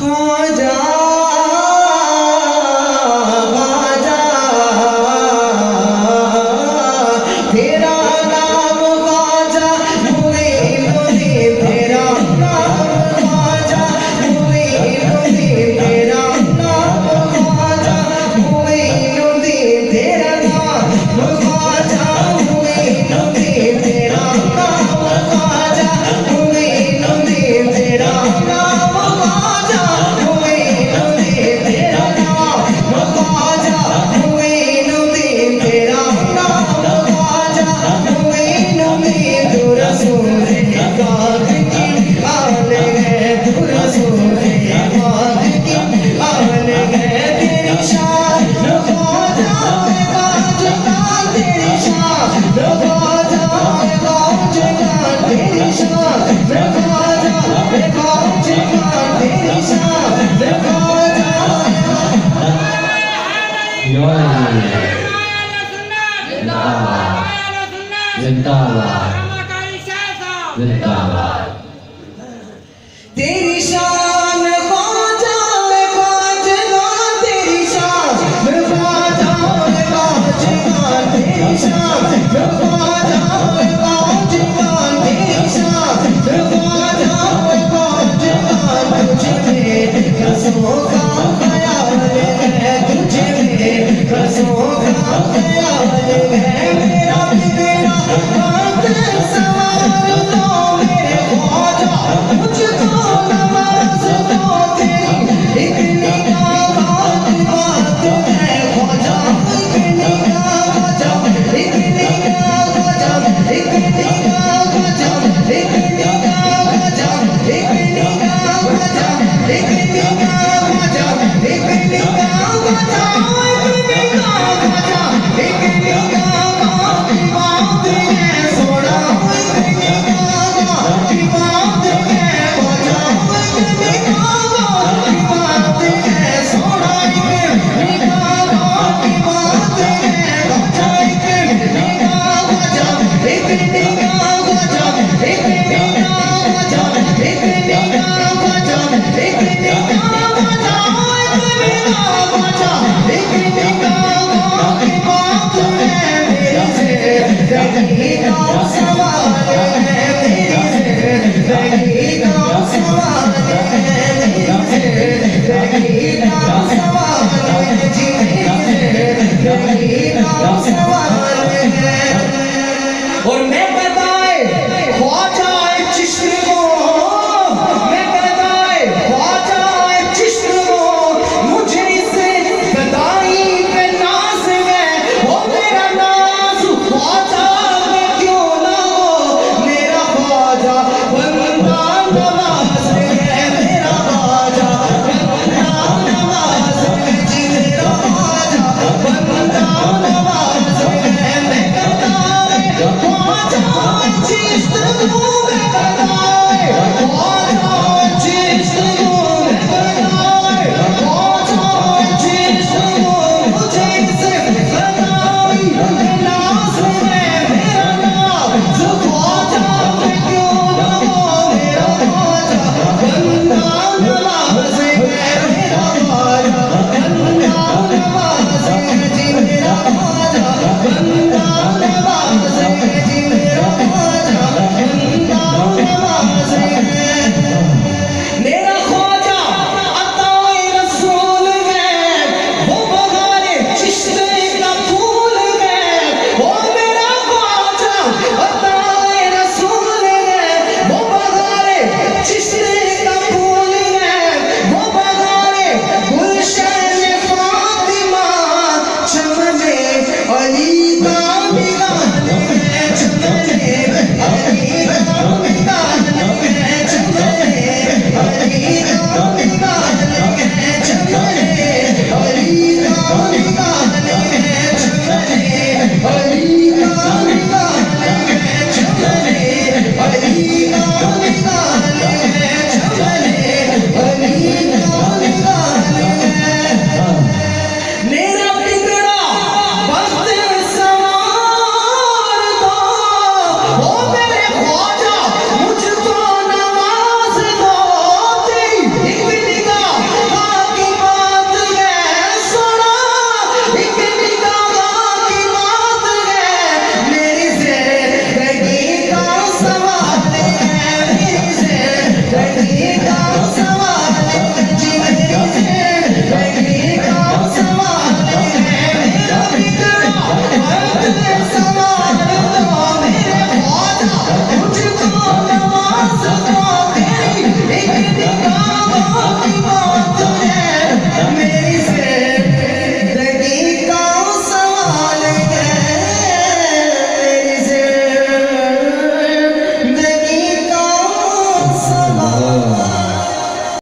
ख्वाजा ख्वाजा तेरा नाम ख्वाजा मुईनुद्दीन तेरा नाम ख्वाजा मुईनुद्दीन तेरा नाम ख्वाजा मुईनुद्दीन तेरा नाम ख्वाजा मुईनुद्दीन तेरा नाम ख्वाजा मुईनुद्दीन तेरा नाम ख्वाजा मुईनुद्दीन तेरा नाम ख्वाजा मुईनुद्दीन तेरा नाम ख्वाजा मुईनुद्दीन तू रसूल पाक की आल है तू रसूल पाक की आल है तेरी शान ख्वाजा ख्वाजा तेरी शान ख्वाजा ख्वाजा तेरी शान ख्वाजा ख्वाजा तेरी शान ख्वाजा तेरी शान ख्वाजा ख्वाजा तेरी शान ख्वाजा ख्वाजा तेरी शान ख्वाजा ख्वाजा तेरी शान ख्वाजा ख्वाजा तुझे में कसमों का ख्याल है तुझे में कसमों का ख्याल है मेरा भी तेरा हाथ सवार दो मेरे ख्वाजा मुझको नवाज दो तेरी एक निगाह बात है ख्वाजा एक निगाह ख्वाजा एक निगाह ख्वाजा एक निगाह ख्वाजा एक निगाह ख्वाजा एक निगाह ख्वाजा एक निगाह ख्वाजा एक निगाह ख्वाजा एक निगाह की बात है सोना एक निगाह की बात है ख्वाजा एक निगाह की बात है सोना एक निगाह की बात है ख्वाजा एक निगाह ख्वाजा एक निगाह ख्वाजा एक निगाह ख्वाजा एक निगाह ख्वाजा एक निगाह ख्वाजा एक निगाह की बात है मेरी जिंदगी का सवाल है मेरी जिंदगी का सवाल है मेरी जिंदगी